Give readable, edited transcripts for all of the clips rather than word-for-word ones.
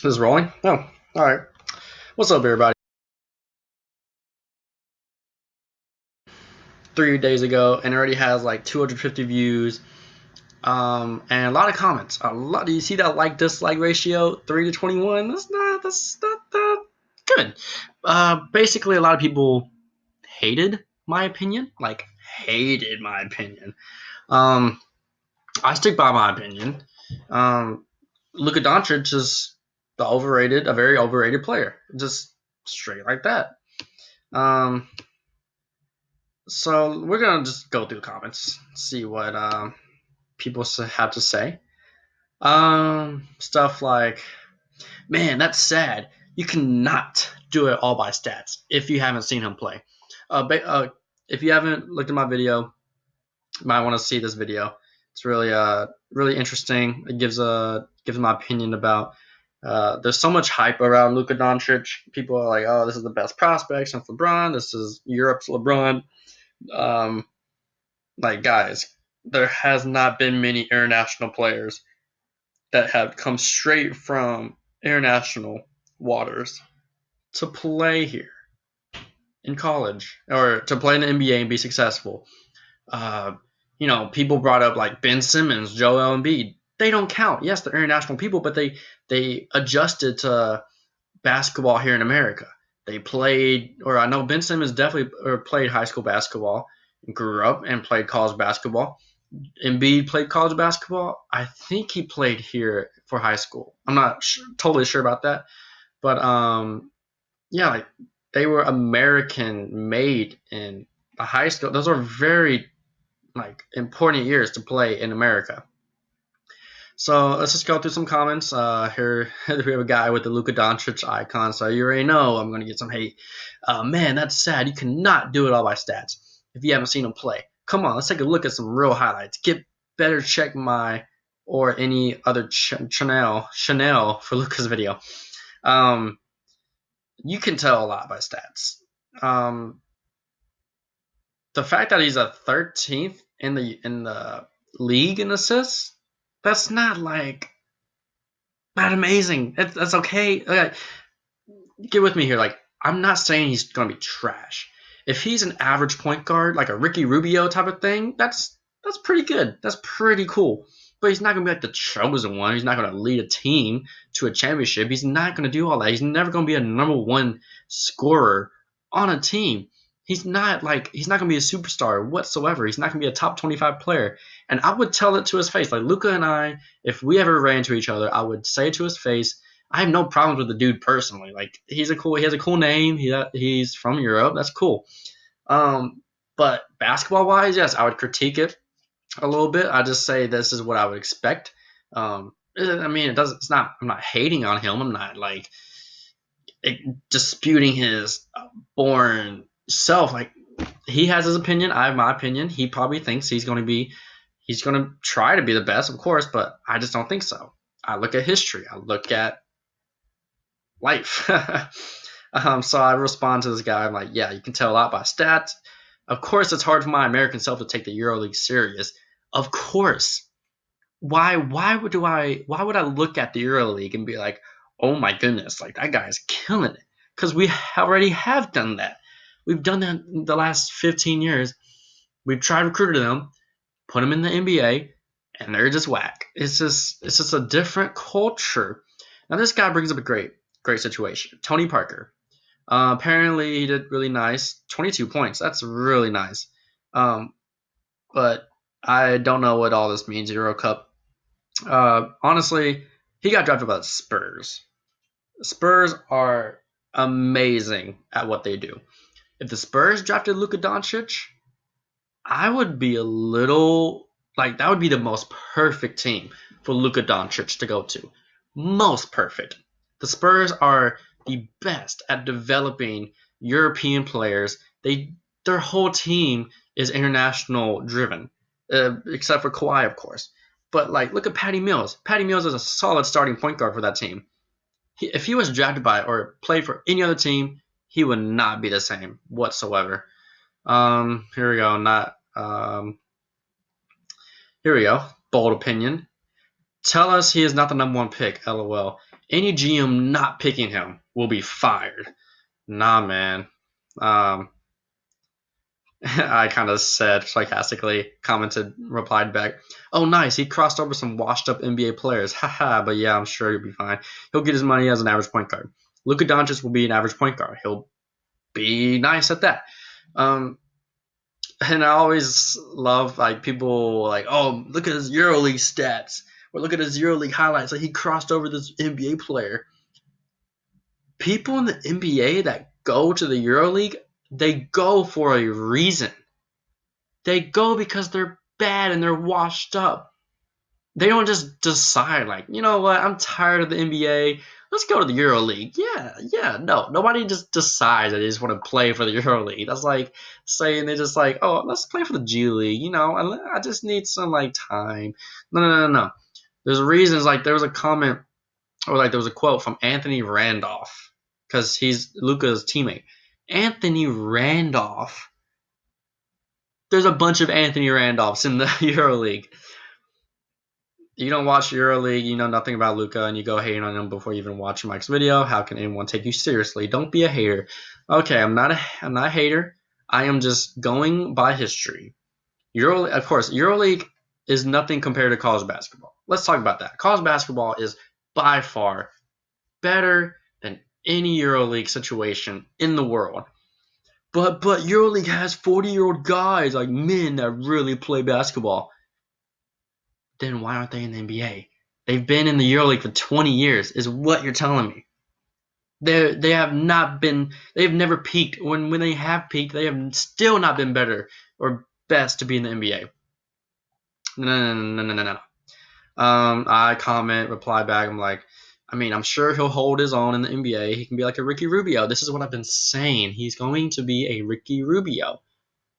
This is rolling? Oh, all right. What's up, everybody? 3 days ago, and it already has like 250 views, and a lot of comments. A lot. Do you see that like dislike ratio? 3 to 21. That's not that good. Basically, a lot of people hated my opinion. Like hated my opinion. Um, I stick by my opinion. Um, Luka Doncic is a very overrated player. Just straight like that. Um, So we're gonna just go through the comments, see what people have to say. Stuff like, "Man, that's sad. You cannot do it all by stats if you haven't seen him play." If you haven't looked at my video, you might want to see this video. It's really interesting. It gives my opinion about. There's so much hype around Luka Doncic. People are like, "Oh, this is the best prospect since LeBron. This is Europe's LeBron." Um, Like, guys, there has not been many international players that have come straight from international waters to play here in college or to play in the NBA and be successful. Uh, people brought up like Ben Simmons, Joel Embiid. They don't count. Yes, they're international people, but they adjusted to basketball here in America. They played, or I know Ben Simmons definitely played high school basketball, grew up and played college basketball. Embiid played college basketball. I think he played here for high school. I'm not totally sure about that, but yeah, like they were American made in the high school. Those are very like important years to play in America. So let's just go through some comments. Here we have a guy with the Luka Doncic icon, so you already know I'm going to get some hate. Man, that's sad. You cannot do it all by stats if you haven't seen him play. Come on, let's take a look at some real highlights. Get better check my or any other Chanel for Luka's video. Um, you can tell a lot by stats. Um, the fact that he's a 13th in the league in assists, that's not like not amazing. That's okay. Okay. Get with me here. Like, I'm not saying he's gonna be trash. If he's an average point guard, like a Ricky Rubio type of thing, that's pretty good. That's pretty cool. But he's not gonna be like the chosen one. He's not gonna lead a team to a championship. He's not gonna do all that. He's never gonna be a number one scorer on a team. He's not gonna be a superstar whatsoever. He's not gonna be a top 25 player. And I would tell it to his face. Like Luka and I, if we ever ran into each other, I would say to his face, I have no problems with the dude personally. Like he has a cool name. He's from Europe. That's cool. But basketball wise, yes, I would critique it a little bit. I just say this is what I would expect. I mean, it doesn't. It's not. I'm not hating on him. I'm not like disputing his born self. Like he has his opinion. I have my opinion. He probably thinks he's going to be. He's going to try to be the best, of course, but I just don't think so. I look at history. I look at life. So I respond to this guy. I'm like, yeah, you can tell a lot by stats. Of course, it's hard for my American self to take the EuroLeague serious. Of course. Why would I look at the EuroLeague and be like, oh my goodness, like that guy's killing it? Because we already have done that. We've done that in the last 15 years. We've tried recruiting them, put them in the NBA, and they're just whack. It's just a different culture. Now this guy brings up a great situation. Tony Parker. Apparently he did really nice. 22 points. That's really nice. But I don't know what all this means. Euro Cup. Honestly, he got drafted by the Spurs. Spurs are amazing at what they do. If the Spurs drafted Luka Doncic, I would be a little like that would be the most perfect team for Luka Doncic to go to. Most perfect. The Spurs are the best at developing European players. Their whole team is international driven, except for Kawhi, of course. But like, look at Patty Mills. Patty Mills is a solid starting point guard for that team. If he was drafted by or played for any other team, he would not be the same whatsoever. Here we go. Not Here we go. Bold opinion. Tell us he is not the number one pick. LOL. Any GM not picking him will be fired. Nah, man. Um, I kind of said sarcastically, commented, replied back, "Oh, nice. He crossed over some washed-up NBA players. Haha. But yeah, I'm sure he'll be fine. He'll get his money as an average point guard. Luka Doncic will be an average point guard. He'll be nice at that." Um, and I always love like people like, "Oh, look at his EuroLeague stats, or look at his EuroLeague highlights. Like he crossed over this NBA player." People in the NBA that go to the EuroLeague, they go for a reason. They go because they're bad and they're washed up. They don't just decide like, you know what, I'm tired of the NBA. Let's go to the EuroLeague. Yeah, no. Nobody just decides that they just want to play for the EuroLeague. That's like saying they just like, oh, let's play for the G League. You know, I just need some like time. No. There's reasons. Like there was a comment or like there was a quote from Anthony Randolph because he's Luka's teammate. Anthony Randolph. There's a bunch of Anthony Randolphs in the EuroLeague. You don't watch EuroLeague, you know nothing about Luka, and you go hating on him before you even watch Mike's video. How can anyone take you seriously? Don't be a hater. Okay, I'm not a hater. I am just going by history. EuroLeague, of course, EuroLeague is nothing compared to college basketball. Let's talk about that. College basketball is by far better than any EuroLeague situation in the world. But EuroLeague has 40-year-old guys like men that really play basketball. Then why aren't they in the NBA? They've been in the EuroLeague for 20 years, is what you're telling me. They have not been. They've never peaked. When they have peaked, they have still not been better or best to be in the NBA. No. I comment, reply back. I'm like, I mean, I'm sure he'll hold his own in the NBA. He can be like a Ricky Rubio. This is what I've been saying. He's going to be a Ricky Rubio.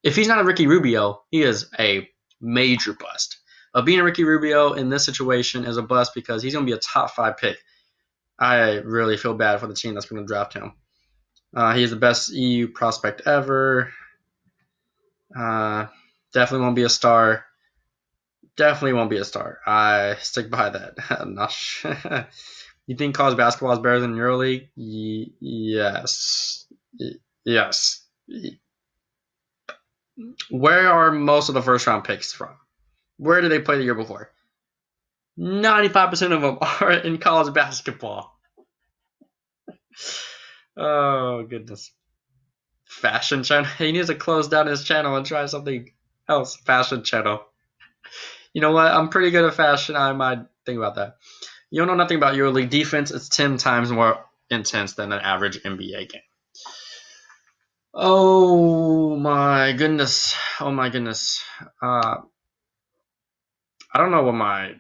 If he's not a Ricky Rubio, he is a major bust. Being a Ricky Rubio in this situation is a bust because he's going to be a top 5 pick. I really feel bad for the team that's going to draft him. He is the best EU prospect ever. Definitely won't be a star. Definitely won't be a star. I stick by that. I'm not sure. You think college basketball is better than EuroLeague? Yes. Yes. Where are most of the first round picks from? Where did they play the year before? 95% of them are in college basketball. Oh, goodness. Fashion channel. He needs to close down his channel and try something else. Fashion channel. You know what? I'm pretty good at fashion. I might think about that. You don't know nothing about EuroLeague defense. It's 10 times more intense than an average NBA game. Oh my goodness. Oh my goodness. I don't know what my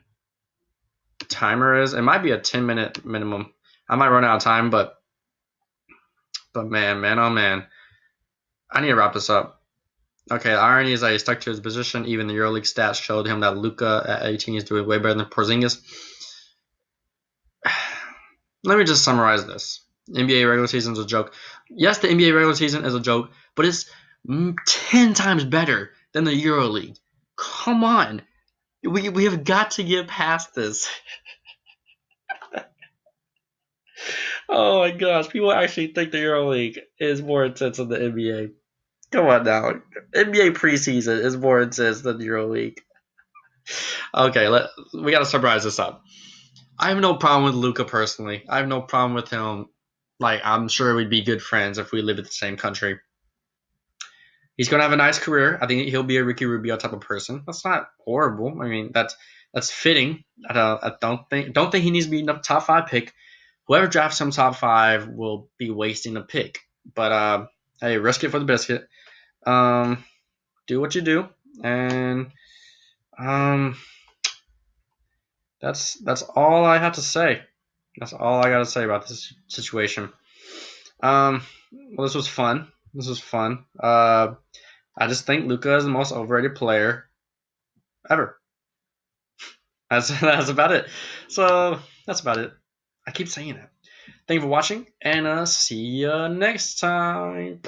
timer is. It might be a 10-minute minimum. I might run out of time, but man, oh man. I need to wrap this up. Okay, the irony is that he stuck to his position. Even the EuroLeague stats showed him that Luka at 18 is doing way better than Porzingis. Let me just summarize this. NBA regular season is a joke. Yes, the NBA regular season is a joke, but it's 10 times better than the EuroLeague. Come on. We have got to get past this. Oh my gosh, people actually think the EuroLeague is more intense than the NBA. Come on now. NBA preseason is more intense than the EuroLeague. Okay, we got to summarize this up. I have no problem with Luka personally. I have no problem with him. Like, I'm sure we'd be good friends if we lived in the same country. He's going to have a nice career. I think he'll be a Ricky Rubio type of person. That's not horrible. I mean, that's fitting. I don't think he needs to be a top 5 pick. Whoever drafts him top 5 will be wasting a pick. But hey, risk it for the biscuit. Do what you do, and that's all I have to say. That's all I got to say about this situation. Well, this was fun. I just think Luka is the most overrated player ever. That's about it. So that's about it. I keep saying it. Thank you for watching, and see you next time.